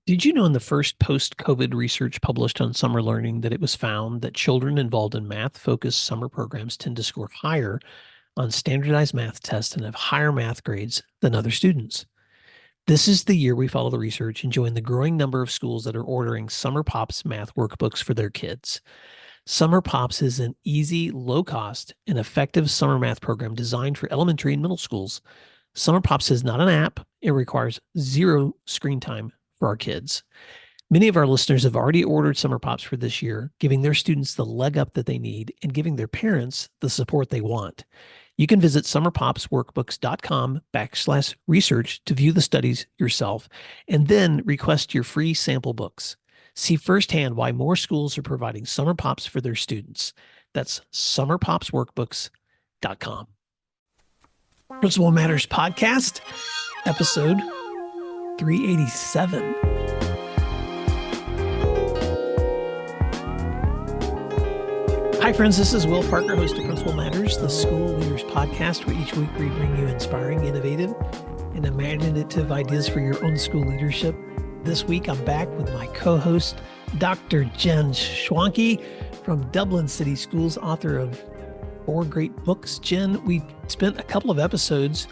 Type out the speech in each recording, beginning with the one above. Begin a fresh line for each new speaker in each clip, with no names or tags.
Did you know in the first post-COVID research published on summer learning that it was found that children involved in math-focused summer programs tend to score higher on standardized math tests and have higher math grades than other students? This is the year we follow the research and join the growing number of schools that are ordering Summer Pops math workbooks for their kids. Summer Pops is an easy, low cost, and effective summer math program designed for elementary and middle schools. Summer Pops is not an app, it requires zero screen time for our kids. Many of our listeners have already ordered Summer Pops for this year, giving their students the leg up that they need and giving their parents the support they want. You can visit summerpopsworkbooks.com/research to view the studies yourself and then request your free sample books. See firsthand why more schools are providing Summer Pops for their students. That's summerpopsworkbooks.com. Principal Matters Podcast, episode 387. Hi, friends. This is Will Parker, host of Principal Matters, the School Leaders Podcast, where each week we bring you inspiring, innovative, and imaginative ideas for your own school leadership. This week, I'm back with my co-host, Dr. Jen Schwanke from Dublin City Schools, author of 4 great books. Jen, we spent a couple of episodes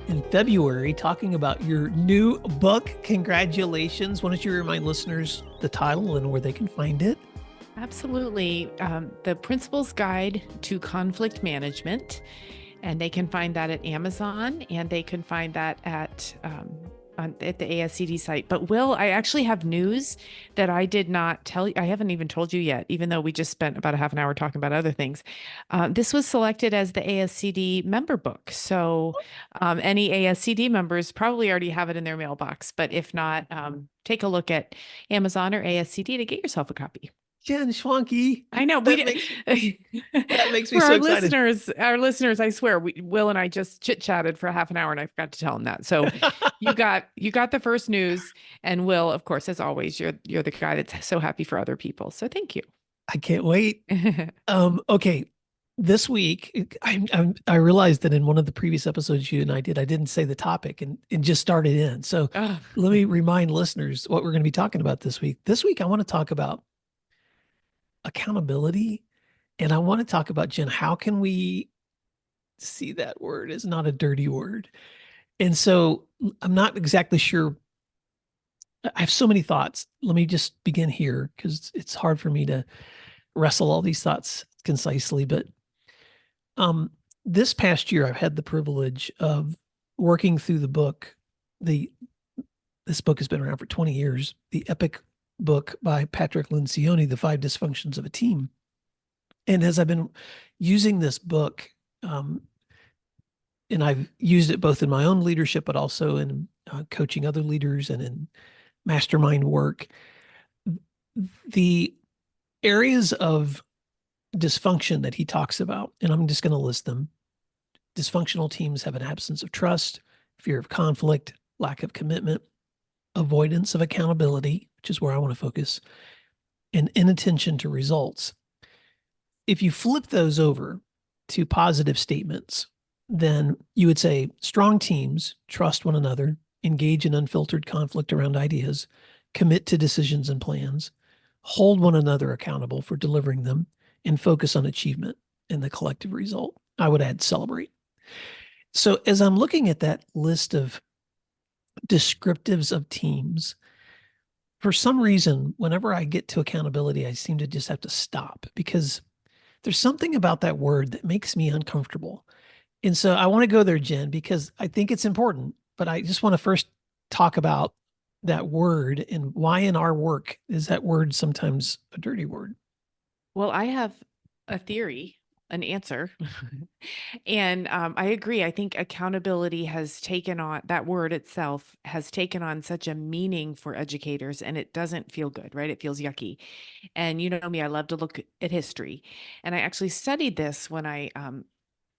in February talking about your new book. Congratulations. Why don't you remind listeners the title and where they can find it?
Absolutely. The Principal's Guide to Conflict Management. And they can find that at Amazon, and they can find that at the ASCD site. But Will, I actually have news that I did not tell you. I haven't even told you yet, even though we just spent about a half an hour talking about other things. This was selected as the ASCD member book. So any ASCD members probably already have it in their mailbox. But if not, take a look at Amazon or ASCD to get yourself a copy.
Jen Schwanke.
I know
that makes me
for
so excited.
Our listeners, I swear, Will and I just chit-chatted for a half an hour and I forgot to tell them that. So you got the first news, and Will, of course, as always, you're the guy that's so happy for other people. So thank you.
I can't wait. Okay. This week, I realized that in one of the previous episodes you and I didn't say the topic and just started in. So let me remind listeners what we're going to be talking about this week. This week, I want to talk about accountability. And I want to talk about, Jen, how can we see that word as not a dirty word? And so I'm not exactly sure. I have so many thoughts. Let me just begin here because it's hard for me to wrestle all these thoughts concisely. But this past year, I've had the privilege of working through the book. This book has been around for 20 years, the epic book by Patrick Lencioni, The 5 Dysfunctions of a Team. And as I've been using this book, and I've used it both in my own leadership, but also in coaching other leaders and in mastermind work, the areas of dysfunction that he talks about, and I'm just going to list them. Dysfunctional teams have an absence of trust, fear of conflict, lack of commitment, avoidance of accountability, which is where I want to focus, and inattention to results. If you flip those over to positive statements, then you would say strong teams trust one another, engage in unfiltered conflict around ideas, commit to decisions and plans, hold one another accountable for delivering them, and focus on achievement and the collective result. I would add celebrate. So as I'm looking at that list of descriptives of teams, for some reason, whenever I get to accountability, I seem to just have to stop because there's something about that word that makes me uncomfortable. And so I want to go there, Jen, because I think it's important, but I just want to first talk about that word and why in our work is that word sometimes a dirty word.
Well, I have a theory, an answer. And I agree. I think accountability has taken on, that word itself has taken on such a meaning for educators, and it doesn't feel good, right? It feels yucky. And you know me, I love to look at history. And I actually studied this when I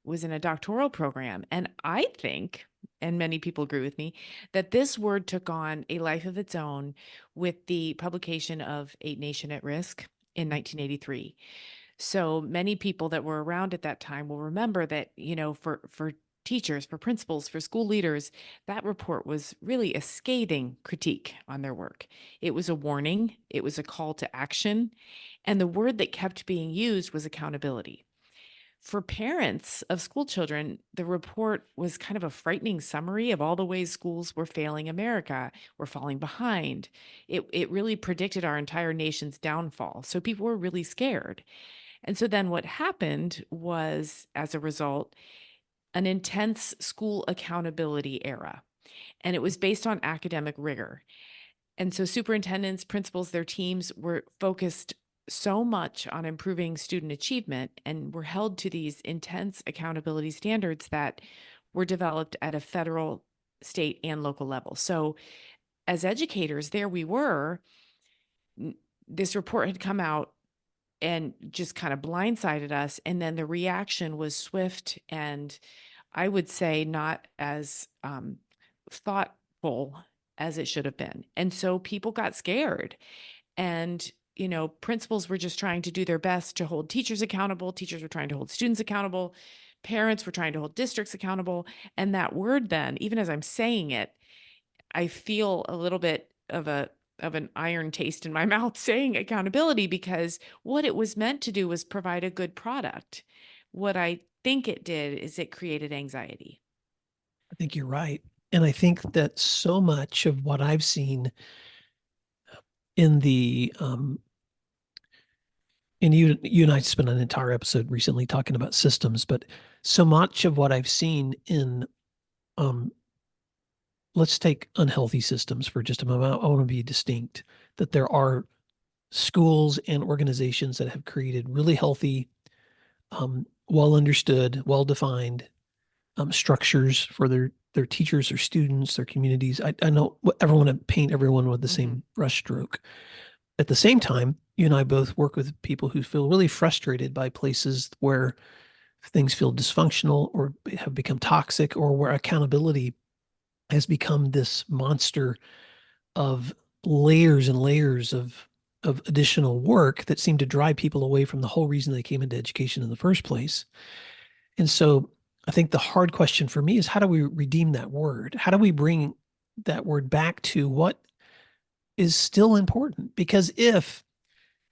was in a doctoral program. And I think, and many people agree with me, that this word took on a life of its own with the publication of A Nation at Risk in 1983. So many people that were around at that time will remember that, you know, for teachers, for principals, for school leaders, that report was really a scathing critique on their work. It was a warning, it was a call to action, and the word that kept being used was accountability. For parents of school children, the report was kind of a frightening summary of all the ways schools were failing America, were falling behind. It really predicted our entire nation's downfall. So people were really scared. And so then what happened was, as a result, an intense school accountability era. And it was based on academic rigor. And so superintendents, principals, their teams were focused so much on improving student achievement and were held to these intense accountability standards that were developed at a federal, state, and local level. So as educators, there we were. This report had come out and just kind of blindsided us. And then the reaction was swift and, I would say, not as thoughtful as it should have been. And so people got scared. And, principals were just trying to do their best to hold teachers accountable. Teachers were trying to hold students accountable. Parents were trying to hold districts accountable. And that word, then, even as I'm saying it, I feel a little bit of an iron taste in my mouth saying accountability, because what it was meant to do was provide a good product. What I think it did is it created anxiety.
I think you're right. And I think that so much of what I've seen in and you and I spent an entire episode recently talking about systems, but so much of what I've seen in, let's take unhealthy systems for just a moment. I want to be distinct that there are schools and organizations that have created really healthy, well understood, well defined structures for their teachers, their students, their communities. I know everyone want to paint everyone with the same brush stroke. At the same time, you and I both work with people who feel really frustrated by places where things feel dysfunctional or have become toxic, or where accountability has become this monster of layers and layers of additional work that seem to drive people away from the whole reason they came into education in the first place. And so I think the hard question for me is, how do we redeem that word? How do we bring that word back to what is still important? Because if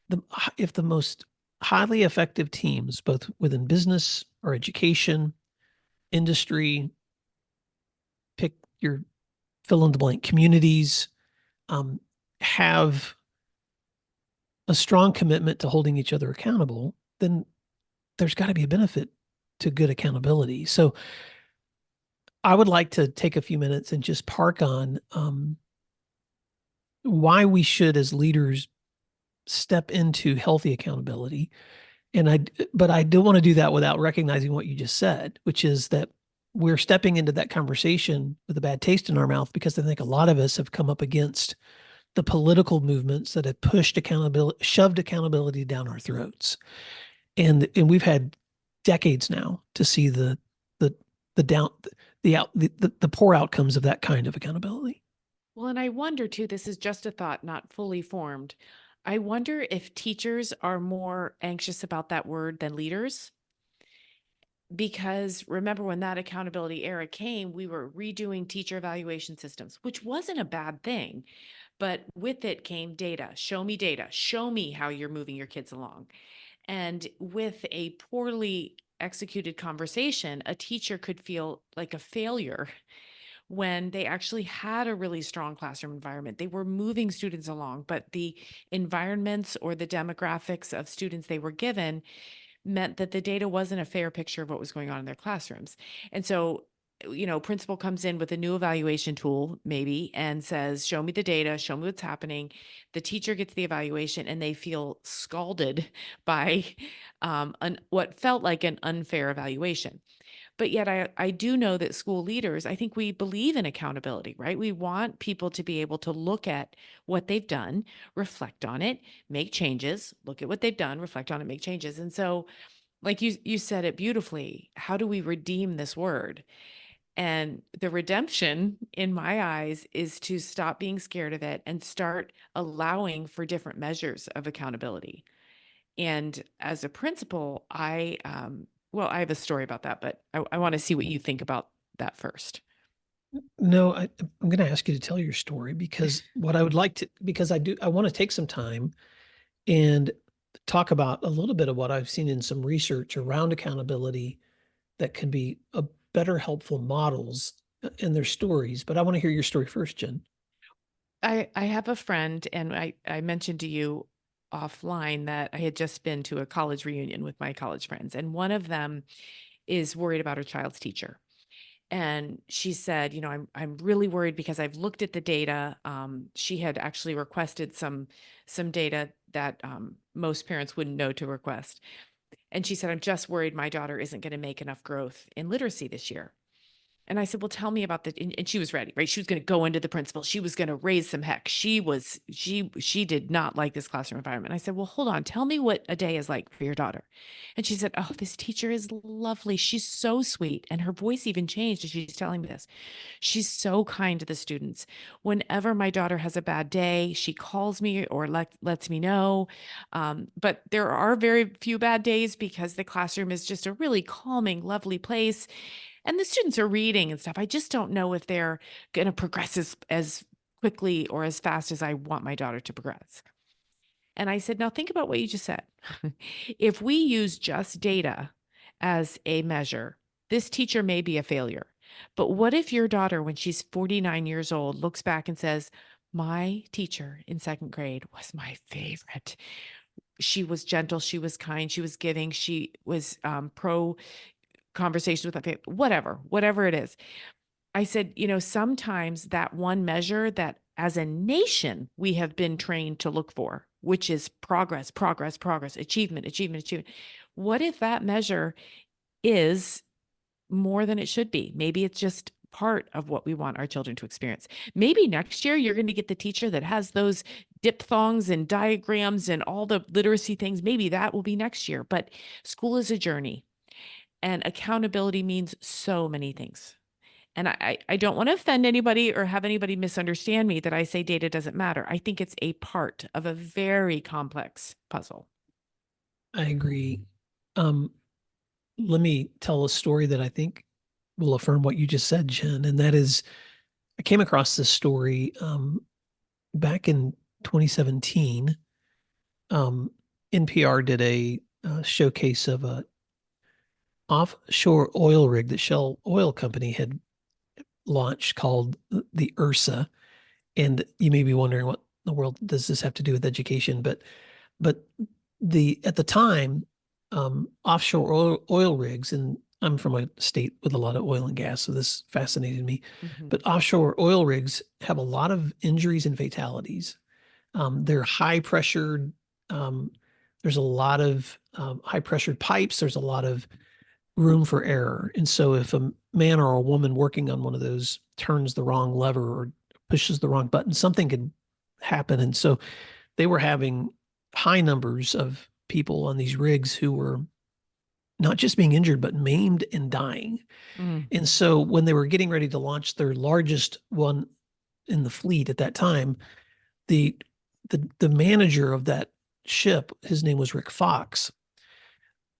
the most highly effective teams, both within business or education, industry, pick your fill in the blank communities, have a strong commitment to holding each other accountable, then there's got to be a benefit to good accountability. So I would like to take a few minutes and just park on why we should, as leaders, step into healthy accountability. But I don't want to do that without recognizing what you just said, which is that we're stepping into that conversation with a bad taste in our mouth, because I think a lot of us have come up against the political movements that have pushed accountability, shoved accountability down our throats. And we've had decades now to see the down the poor outcomes of that kind of accountability.
Well, and I wonder too, this is just a thought, not fully formed. I wonder if teachers are more anxious about that word than leaders. Because remember, when that accountability era came, we were redoing teacher evaluation systems, which wasn't a bad thing. But with it came data. Show me data. Show me how you're moving your kids along. And with a poorly executed conversation, a teacher could feel like a failure when they actually had a really strong classroom environment. They were moving students along, but the environments or the demographics of students they were given meant that the data wasn't a fair picture of what was going on in their classrooms. And so, principal comes in with a new evaluation tool, maybe, and says, show me the data, show me what's happening. The teacher gets the evaluation and they feel scalded by what felt like an unfair evaluation. But yet I do know that school leaders, I think we believe in accountability, right? We want people to be able to look at what they've done, reflect on it, make changes, look at what they've done, reflect on it, make changes. And so, like you said it beautifully, how do we redeem this word? And the redemption, in my eyes, is to stop being scared of it and start allowing for different measures of accountability. And as a principal, Well, I have a story about that, but I want to see what you think about that first.
No, I'm going to ask you to tell your story because what I would like to, because I want to take some time and talk about a little bit of what I've seen in some research around accountability that can be a better helpful models in their stories. But I want to hear your story first, Jen.
I have a friend, and I mentioned to you offline that I had just been to a college reunion with my college friends, and one of them is worried about her child's teacher. And she said, I'm really worried because I've looked at the data. She had actually requested some data that most parents wouldn't know to request. And she said, I'm just worried my daughter isn't going to make enough growth in literacy this year. And I said, well, tell me about the, and she was ready, right? She was going to go into the principal. She was going to raise some heck. She did not like this classroom environment. I said, well, hold on. Tell me what a day is like for your daughter. And she said, oh, this teacher is lovely. She's so sweet. And her voice even changed as she's telling me this. She's so kind to the students. Whenever my daughter has a bad day, she calls me or lets me know. But there are very few bad days because the classroom is just a really calming, lovely place. And the students are reading and stuff. I just don't know if they're going to progress as quickly or as fast as I want my daughter to progress. And I said, now think about what you just said. If we use just data as a measure, this teacher may be a failure. But what if your daughter, when she's 49 years old, looks back and says, my teacher in second grade was my favorite. She was gentle. She was kind. She was giving. She was pro conversation with my family, whatever it is. I said, sometimes that one measure that as a nation we have been trained to look for, which is progress, progress, progress, achievement, achievement, achievement. What if that measure is more than it should be? Maybe it's just part of what we want our children to experience. Maybe next year you're going to get the teacher that has those diphthongs and diagrams and all the literacy things. Maybe that will be next year, but school is a journey. And accountability means so many things. And I don't want to offend anybody or have anybody misunderstand me that I say data doesn't matter. I think it's a part of a very complex puzzle.
I agree. Um, Let me tell a story that I think will affirm what you just said, Jen. And that is, I came across this story back in 2017. Um, NPR did a showcase of a offshore oil rig that Shell Oil Company had launched called the Ursa. And you may be wondering what in the world does this have to do with education? But the at the time, offshore oil rigs, and I'm from a state with a lot of oil and gas, so this fascinated me.
Mm-hmm.
But offshore oil rigs have a lot of injuries and fatalities. They're high pressured. Um, there's a lot of high pressured pipes. There's a lot of room for error. And so if a man or a woman working on one of those turns the wrong lever or pushes the wrong button, something could happen. And so they were having high numbers of people on these rigs who were not just being injured, but maimed and dying.
Mm.
And so when they were getting ready to launch their largest one in the fleet at that time, the the manager of that ship, his name was Rick Fox.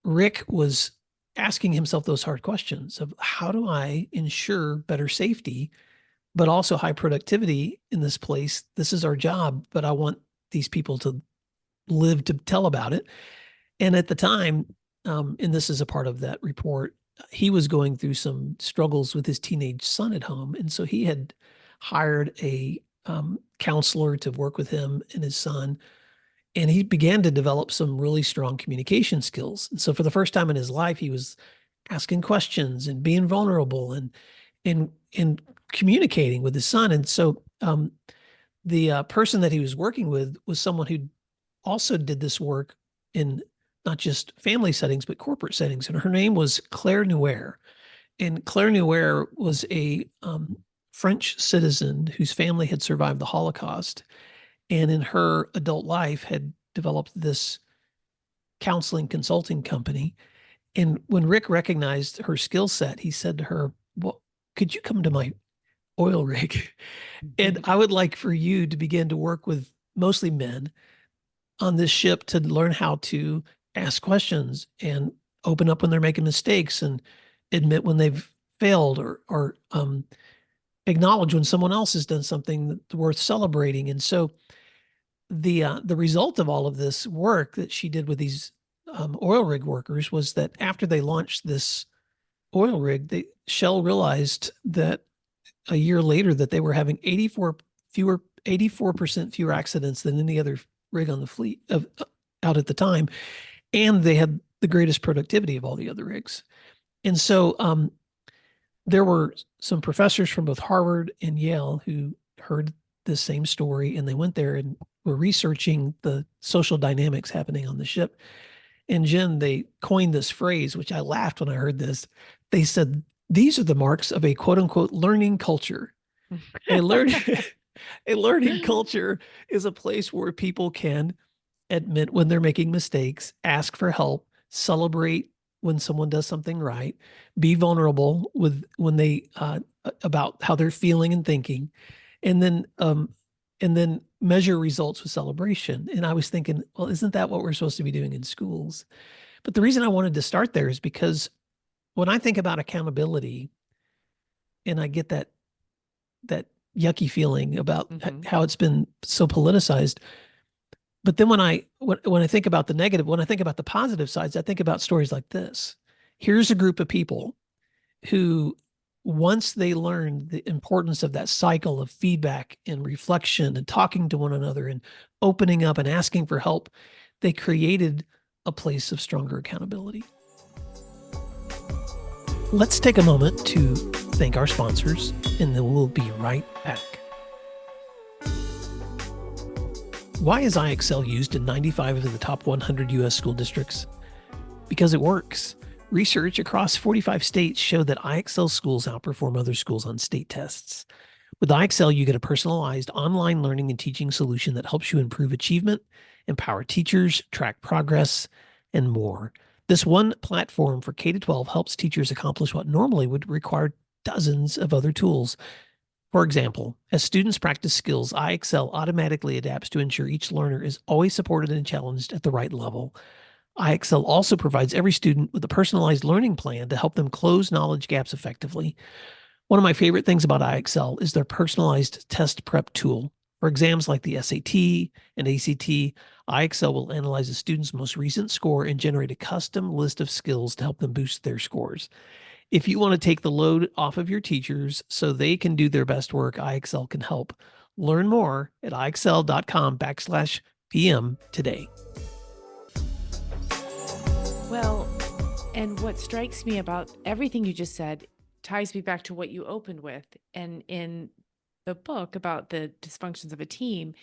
Rick was asking himself those hard questions of how do I ensure better safety, but also high productivity in this place? This is our job, but I want these people to live to tell about it. And at the time, and this is a part of that report, he was going through some struggles with his teenage son at home. And so he had hired a counselor to work with him and his son. And he began to develop some really strong communication skills. And so for the first time in his life, he was asking questions and being vulnerable and communicating with his son. And so the person that he was working with was someone who also did this work in not just family settings, but corporate settings. And her name was Claire Nuer. And Claire Nuer was a French citizen whose family had survived the Holocaust. And in her adult life had developed this counseling consulting company. And when Rick recognized her skill set, he said to her, well, could you come to my oil rig? And I would like for you to begin to work with mostly men on this ship to learn how to ask questions and open up when they're making mistakes and admit when they've failed, or acknowledge when someone else has done something that's worth celebrating. And so the result of all of this work that she did with these oil rig workers was that after they launched this oil rig, Shell realized that a year later that they were having 84% fewer accidents than any other rig on the fleet out at the time, and they had the greatest productivity of all the other rigs. And so there were some professors from both Harvard and Yale who heard the same story, and they went there and were researching the social dynamics happening on the ship. And Jen, they coined this phrase, which I laughed when I heard this. They said, these are the marks of a quote unquote learning culture. a learning culture is a place where people can admit when they're making mistakes, ask for help, celebrate when someone does something right, be vulnerable when they about how they're feeling and thinking, and then measure results with celebration. And I was thinking, well, isn't that what we're supposed to be doing in schools? But the reason I wanted to start there is because when I think about accountability, and I get that yucky feeling about how it's been so politicized. But then when I think about the negative, when I think about the positive sides, I think about stories like this. Here's a group of people who, once they learned the importance of that cycle of feedback and reflection and talking to one another and opening up and asking for help, they created a place of stronger accountability. Let's take a moment to thank our sponsors, and then we'll be right back. Why is iExcel used in 95 of the top 100 U.S. school districts? Because it works. Research across 45 states showed that iExcel schools outperform other schools on state tests. With iExcel, you get a personalized online learning and teaching solution that helps you improve achievement, empower teachers, track progress, and more. This one platform for K-12 helps teachers accomplish what normally would require dozens of other tools. For example, as students practice skills, iExcel automatically adapts to ensure each learner is always supported and challenged at the right level. iExcel also provides every student with a personalized learning plan to help them close knowledge gaps effectively. One of my favorite things about iExcel is their personalized test prep tool. For exams like the SAT and ACT, iExcel will analyze a student's most recent score and generate a custom list of skills to help them boost their scores. If you want to take the load off of your teachers so they can do their best work, iExcel can help. Learn more at iExcel.com/PM today.
Well, and what strikes me about everything you just said ties me back to what you opened with. And in the book about the dysfunctions of a team,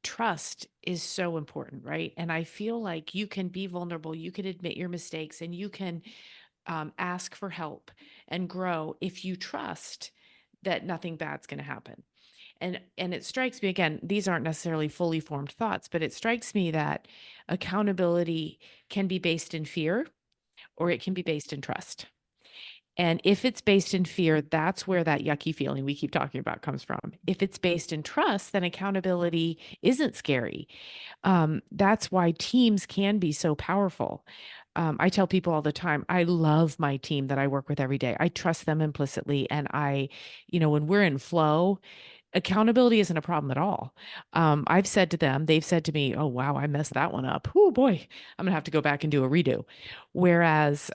trust is so important, right? And I feel like you can be vulnerable, you can admit your mistakes, and you can ask for help and grow if you trust that nothing bad's going to happen. And it strikes me, again, these aren't necessarily fully formed thoughts, but it strikes me that accountability can be based in fear or it can be based in trust. And if it's based in fear, that's where that yucky feeling we keep talking about comes from. If it's based in trust, then accountability isn't scary. That's why teams can be so powerful. I tell people all the time, I love my team that I work with every day. I trust them implicitly. And when we're in flow, accountability isn't a problem at all. I've said to them, they've said to me, oh, wow, I messed that one up. Oh boy, I'm gonna have to go back and do a redo. Whereas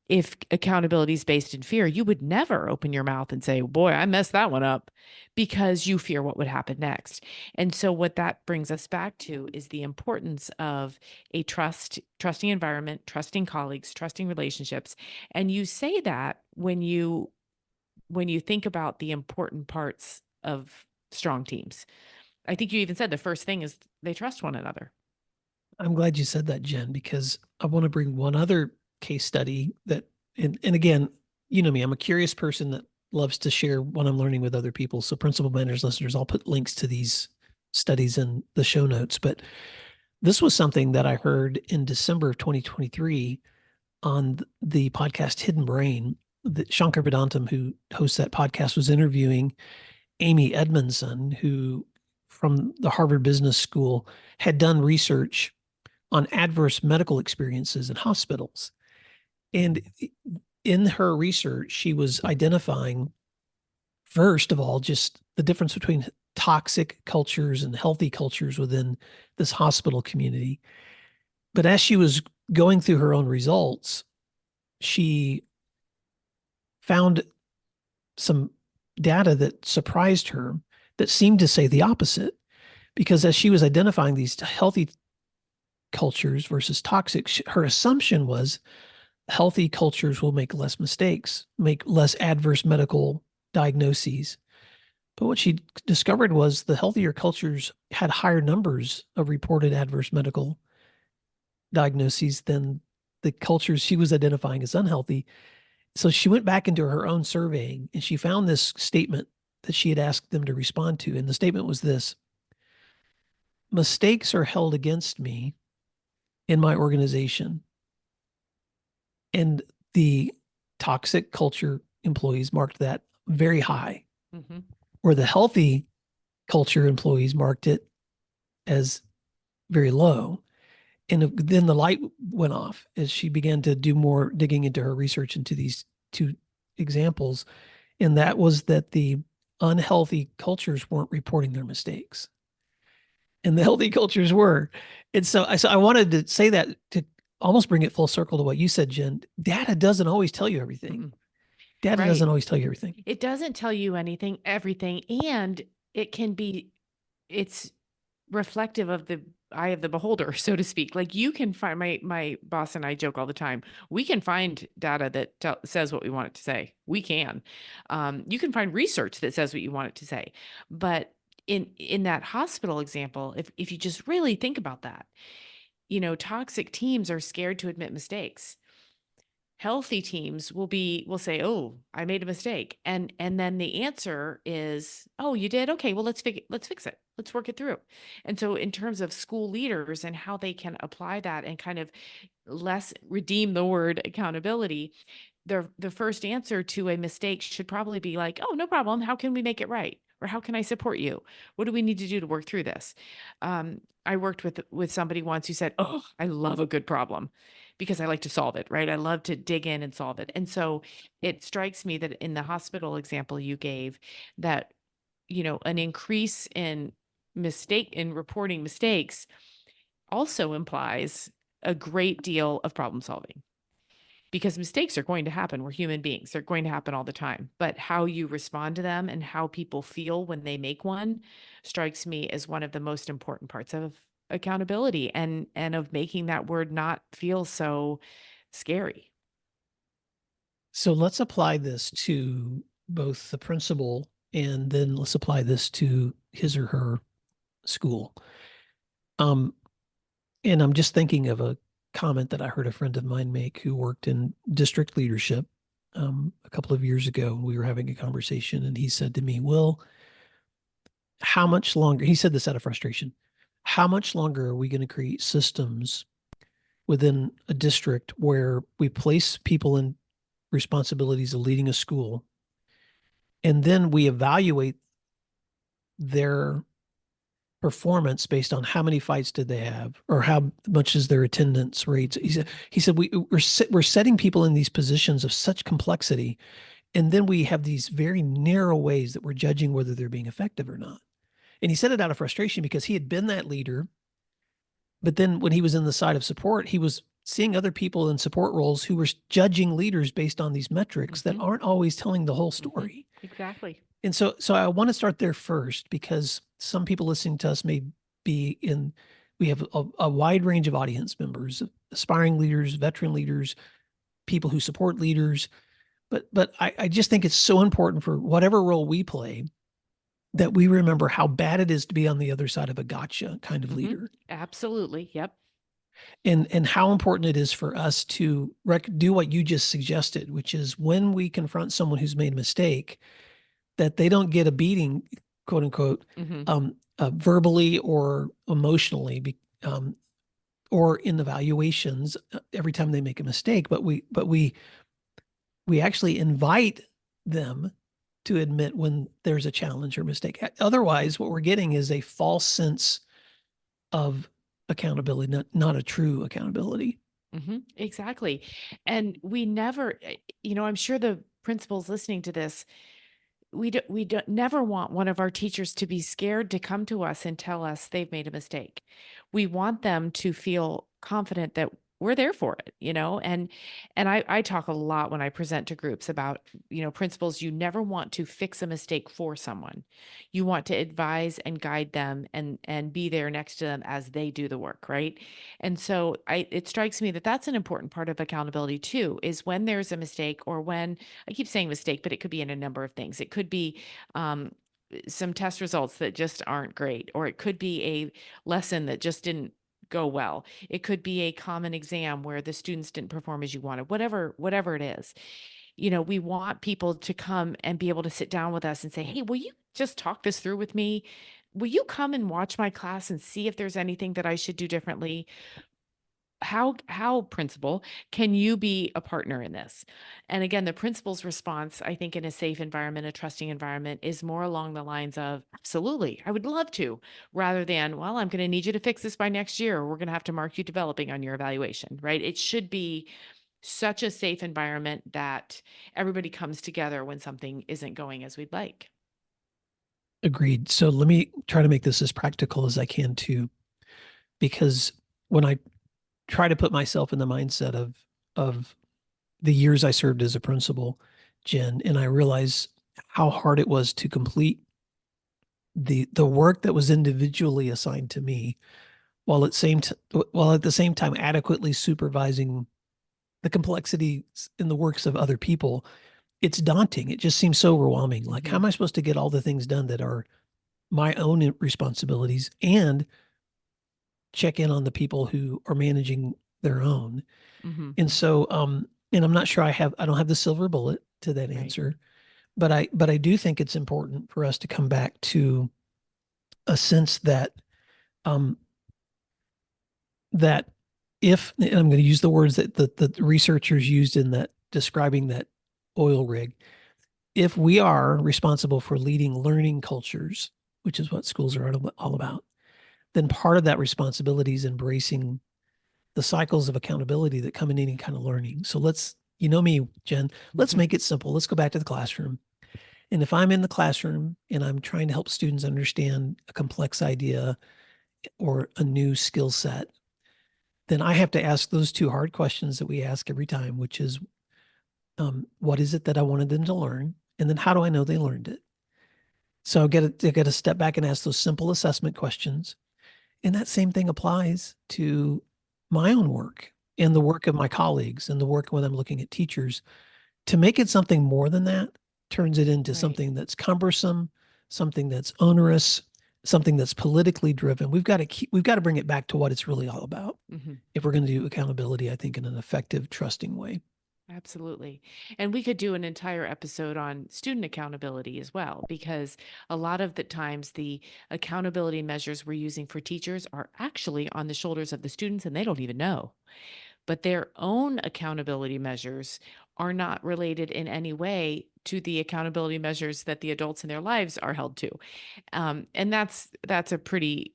if accountability is based in fear, you would never open your mouth and say, boy, I messed that one up, because you fear what would happen next. And so what that brings us back to is the importance of a trusting environment, trusting colleagues, trusting relationships. And you say that when you think about the important parts of strong teams. I think you even said the first thing is they trust one another.
I'm glad you said that, Jen, because I want to bring one other case study that, and again, you know me, I'm a curious person that loves to share what I'm learning with other people. So Principal Manners listeners, I'll put links to these studies in the show notes. But this was something that I heard in December of 2023 on the podcast Hidden Brain. That Shankar Vedantam, who hosts that podcast, was interviewing Amy Edmondson, who from the Harvard Business School had done research on adverse medical experiences in hospitals. And in her research, she was identifying, first of all, just the difference between toxic cultures and healthy cultures within this hospital community. But as she was going through her own results, she found some data that surprised her that seemed to say the opposite. Because as she was identifying these healthy cultures versus toxic, her assumption was healthy cultures will make less mistakes, make less adverse medical diagnoses. But what she discovered was the healthier cultures had higher numbers of reported adverse medical diagnoses than the cultures she was identifying as unhealthy. So she went back into her own surveying and she found this statement that she had asked them to respond to. And the statement was this: mistakes are held against me in my organization. And the toxic culture employees marked that very high, where the healthy culture employees marked it as very low. And then the light went off as she began to do more digging into her research into these two examples. And that was that the unhealthy cultures weren't reporting their mistakes, and the healthy cultures were. And so I wanted to say that to almost bring it full circle to what you said, Jen. Data doesn't always tell you everything. Data
Right.
doesn't always tell you everything.
It doesn't tell you everything, and it's reflective of the eye of the beholder, so to speak. Like, you can find, my boss and I joke all the time, we can find data that says what we want it to say. We can. You can find research that says what you want it to say. But in that hospital example, if you just really think about that, toxic teams are scared to admit mistakes. Healthy teams will say, "Oh, I made a mistake," and then the answer is, "Oh, you did? Okay, well, let's fix it. Let's work it through." And so, in terms of school leaders and how they can apply that and kind of less redeem the word accountability, the first answer to a mistake should probably be like, "Oh, no problem. How can we make it right? Or how can I support you? What do we need to do to work through this?" I worked with somebody once who said, "Oh, I love a good problem because I like to solve it, right? I love to dig in and solve it." And so it strikes me that in the hospital example you gave, that, an increase in reporting mistakes also implies a great deal of problem solving, because mistakes are going to happen. We're human beings. They're going to happen all the time. But how you respond to them and how people feel when they make one strikes me as one of the most important parts of accountability, and of making that word not feel so scary.
So let's apply this to both the principal and then let's apply this to his or her school. And I'm just thinking of a comment that I heard a friend of mine make who worked in district leadership a couple of years ago. We were having a conversation and he said to me, "Will, how much longer?" He said this out of frustration. "How much longer are we going to create systems within a district where we place people in responsibilities of leading a school and then we evaluate their performance based on how many fights did they have or how much is their attendance rates?" He said we're setting people in these positions of such complexity, and then we have these very narrow ways that we're judging whether they're being effective or not. And he said it out of frustration because he had been that leader, but then when he was in the side of support, he was seeing other people in support roles who were judging leaders based on these metrics that aren't always telling the whole story.
Exactly.
And so I want to start there first because some people listening to us may be in, we have a wide range of audience members, aspiring leaders, veteran leaders, people who support leaders. But I just think it's so important for whatever role we play that we remember how bad it is to be on the other side of a gotcha kind of leader.
Absolutely. Yep.
And how important it is for us to do what you just suggested, which is when we confront someone who's made a mistake, that they don't get a beating, quote unquote, verbally or emotionally, or in evaluations every time they make a mistake. But we actually invite them to admit when there's a challenge or mistake. Otherwise, what we're getting is a false sense of accountability, not a true accountability.
Exactly. And we never, I'm sure the principals listening to this, we don't never want one of our teachers to be scared to come to us and tell us they've made a mistake. We want them to feel confident that we're there for it, and I talk a lot when I present to groups about, principles. You never want to fix a mistake for someone. You want to advise and guide them and be there next to them as they do the work, right? And so it strikes me that that's an important part of accountability too, is when there's a mistake, or when, I keep saying mistake, but it could be in a number of things. It could be um, some test results that just aren't great, or it could be a lesson that just didn't go well. It could be a common exam where the students didn't perform as you wanted. Whatever it is, we want people to come and be able to sit down with us and say, "Hey, will you just talk this through with me? Will you come and watch my class and see if there's anything that I should do differently? How principal, can you be a partner in this?" And again, the principal's response, I think, in a safe environment, a trusting environment, is more along the lines of, absolutely, I would love to, rather than, well, I'm going to need you to fix this by next year, or we're going to have to mark you developing on your evaluation, right? It should be such a safe environment that everybody comes together when something isn't going as we'd like.
Agreed. So let me try to make this as practical as I can too, because when I try to put myself in the mindset of the years I served as a principal, Jen, and I realize how hard it was to complete the work that was individually assigned to me, while at the same time adequately supervising the complexities in the works of other people. It's daunting. It just seems so overwhelming. Like, how
Hmm.
am I supposed to get all the things done that are my own responsibilities and check in on the people who are managing their own?
Hmm.
And so, and I'm not sure I don't have the silver bullet to that
Right.
answer, but I do think it's important for us to come back to a sense that, um, that if, and I'm going to use the words that the researchers used in that describing that oil rig, if we are responsible for leading learning cultures, which is what schools are all about, then part of that responsibility is embracing the cycles of accountability that come in any kind of learning. So let's, me, Jen, let's make it simple. Let's go back to the classroom. And if I'm in the classroom and I'm trying to help students understand a complex idea or a new skill set, then I have to ask those two hard questions that we ask every time, which is, what is it that I wanted them to learn? And then how do I know they learned it? So I get to step back and ask those simple assessment questions. And that same thing applies to my own work and the work of my colleagues and the work when I'm looking at teachers. To make it something more than that turns it into
Right.
something that's cumbersome, something that's onerous, something that's politically driven. We've got to bring it back to what it's really all about
Hmm.
if we're going to do accountability, I think, in an effective, trusting way.
Absolutely. And we could do an entire episode on student accountability as well, because a lot of the times the accountability measures we're using for teachers are actually on the shoulders of the students and they don't even know. But their own accountability measures are not related in any way to the accountability measures that the adults in their lives are held to. And that's a pretty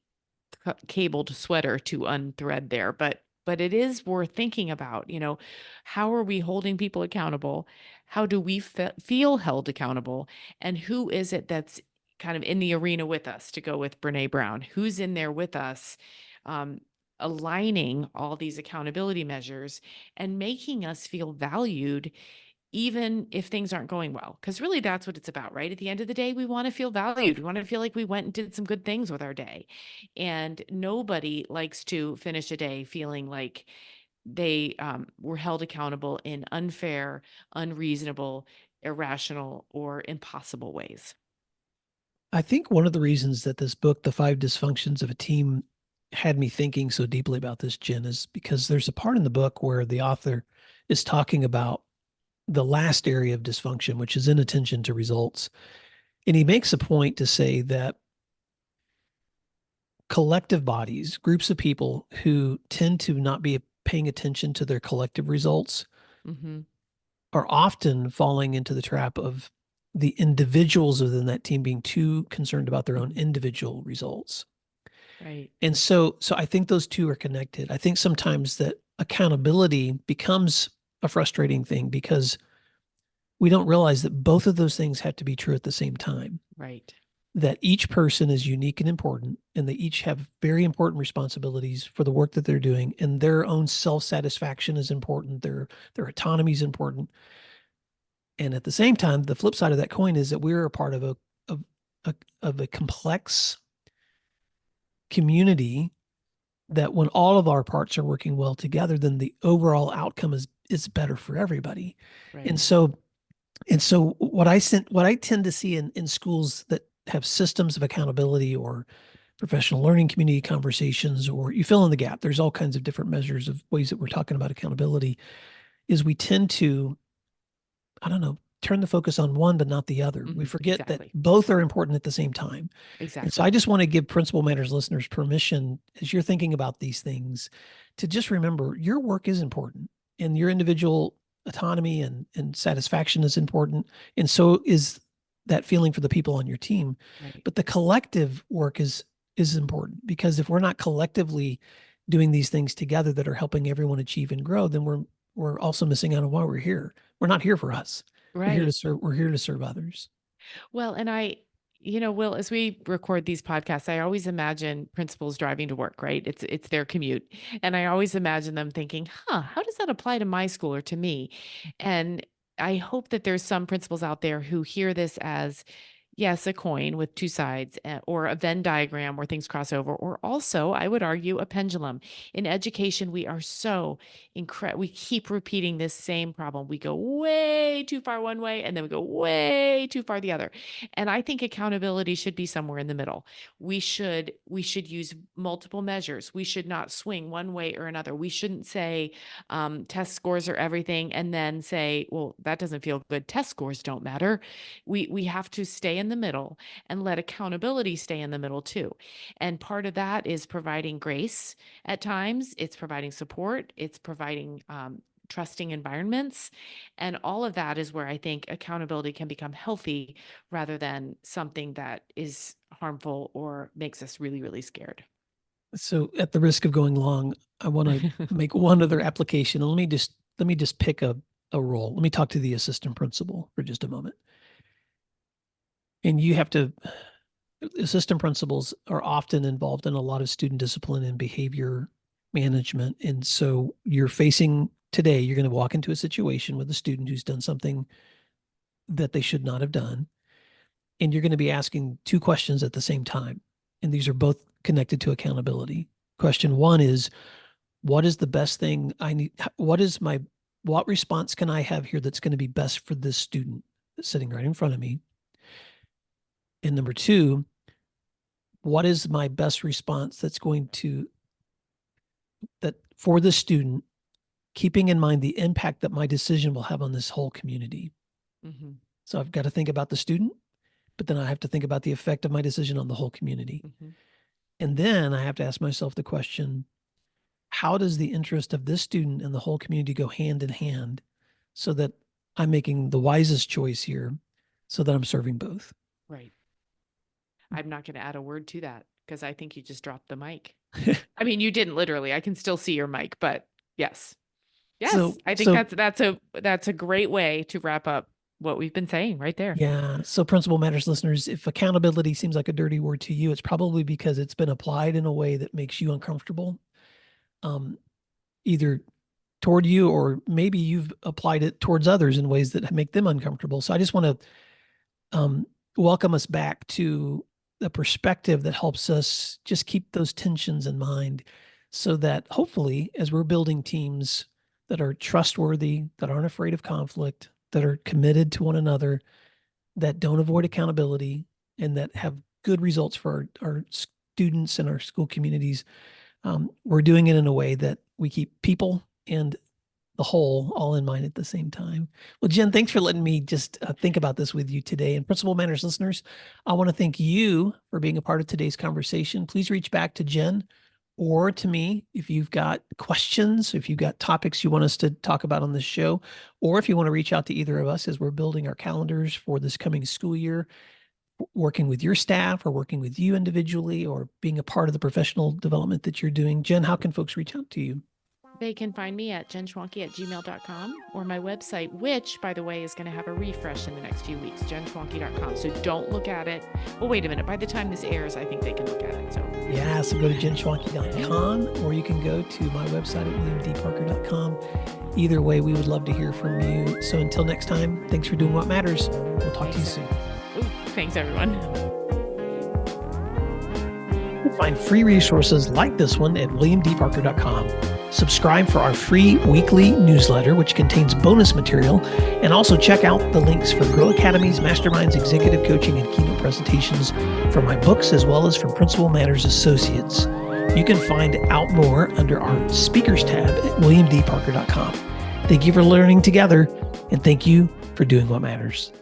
cabled sweater to unthread there, but it is worth thinking about. How are we holding people accountable? How do we feel held accountable? And who is it that's kind of in the arena with us, to go with Brene Brown? Who's in there with us, um, aligning all these accountability measures and making us feel valued even if things aren't going well? Because really, that's what it's about, right? At the end of the day, we want to feel valued. We want to feel like we went and did some good things with our day. And nobody likes to finish a day feeling like they were held accountable in unfair, unreasonable, irrational, or impossible ways.
I think one of the reasons that this book, The Five Dysfunctions of a Team, had me thinking so deeply about this, Jen, is because there's a part in the book where the author is talking about the last area of dysfunction, which is inattention to results. And he makes a point to say that collective bodies, groups of people who tend to not be paying attention to their collective results,
Hmm.
are often falling into the trap of the individuals within that team being too concerned about their own
Hmm.
individual results.
Right.
And so I think those two are connected. I think sometimes that accountability becomes a frustrating thing because we don't realize that both of those things have to be true at the same time.
Right.
That each person is unique and important, and they each have very important responsibilities for the work that they're doing, and their own self-satisfaction is important. Their autonomy is important. And at the same time, the flip side of that coin is that we're a part of a complex community that when all of our parts are working well together, then the overall outcome is better for everybody.
Right.
And so what I tend to see in schools that have systems of accountability or professional learning community conversations, or you fill in the gap, there's all kinds of different measures of ways that we're talking about accountability, is we tend to, I don't know, turn the focus on one but not the other. We forget that
Exactly.
both are important at the same time.
Exactly.
And so I just want to give Principal Matters listeners permission, as you're thinking about these things, to just remember your work is important and your individual autonomy and satisfaction is important. And so is that feeling for the people on your team.
Right.
But the collective work is important, because if we're not collectively doing these things together that are helping everyone achieve and grow, then we're also missing out on why we're here. We're not here for us. We're here to
Right.
serve. We're here to serve others.
Well, and Will, as we record these podcasts, I always imagine principals driving to work, right? It's their commute. And I always imagine them thinking, how does that apply to my school or to me? And I hope that there's some principals out there who hear this as, yes, a coin with two sides, or a Venn diagram where things cross over, or also, I would argue, a pendulum. In education, we are so incredible. We keep repeating this same problem. We go way too far one way, and then we go way too far the other. And I think accountability should be somewhere in the middle. We should use multiple measures. We should not swing one way or another. We shouldn't say test scores are everything, and then say, well, that doesn't feel good. Test scores don't matter. We have to stay in the middle and let accountability stay in the middle too. And part of that is providing grace at times. It's providing support. It's providing trusting environments. And all of that is where I think accountability can become healthy rather than something that is harmful or makes us really, really scared.
So at the risk of going long, I want to make one other application. And let me just pick a role. Let me talk to the assistant principal for just a moment. And assistant principals are often involved in a lot of student discipline and behavior management. And so you're going to walk into a situation with a student who's done something that they should not have done. And you're going to be asking two questions at the same time. And these are both connected to accountability. Question one is, what is the best thing I need? What response can I have here that's going to be best for this student that's sitting right in front of me? And number two, what is my best response that for the student, keeping in mind the impact that my decision will have on this whole community?
Mm-hmm.
So I've got to think about the student, but then I have to think about the effect of my decision on the whole community.
Mm-hmm.
And then I have to ask myself the question, how does the interest of this student and the whole community go hand in hand so that I'm making the wisest choice here so that I'm serving both?
Right. I'm not going to add a word to that because I think you just dropped the mic. I mean, you didn't literally. I can still see your mic, but yes. Yes, I think that's a great way to wrap up what we've been saying right there.
Yeah. So Principal Matters listeners, if accountability seems like a dirty word to you, it's probably because it's been applied in a way that makes you uncomfortable, either toward you, or maybe you've applied it towards others in ways that make them uncomfortable. So I just want to welcome us back to the perspective that helps us just keep those tensions in mind, so that hopefully, as we're building teams that are trustworthy, that aren't afraid of conflict, that are committed to one another, that don't avoid accountability, and that have good results for our students and our school communities, we're doing it in a way that we keep people and the whole all in mind at the same time. Well, Jen, thanks for letting me just think about this with you today. And Principal Matters listeners, I want to thank you for being a part of today's conversation. Please reach back to Jen or to me if you've got questions, if you've got topics you want us to talk about on this show, or if you want to reach out to either of us as we're building our calendars for this coming school year, working with your staff or working with you individually, or being a part of the professional development that you're doing. Jen, how can folks reach out to you?
They can find me at jenschwanke@gmail.com or my website, which, by the way, is going to have a refresh in the next few weeks, jenschwanke.com. So don't look at it. Well, wait a minute. By the time this airs, I think they can look at it. So
yeah, so go to jenschwanke.com, or you can go to my website at williamdparker.com. Either way, we would love to hear from you. So until next time, thanks for doing what matters. We'll talk to you soon.
Ooh, thanks, everyone.
You'll find free resources like this one at williamdparker.com. Subscribe for our free weekly newsletter, which contains bonus material, and also check out the links for Grow Academies, Masterminds, Executive Coaching, and Keynote presentations from my books, as well as from Principal Matters Associates. You can find out more under our speakers tab at williamdparker.com. Thank you for learning together, and thank you for doing what matters.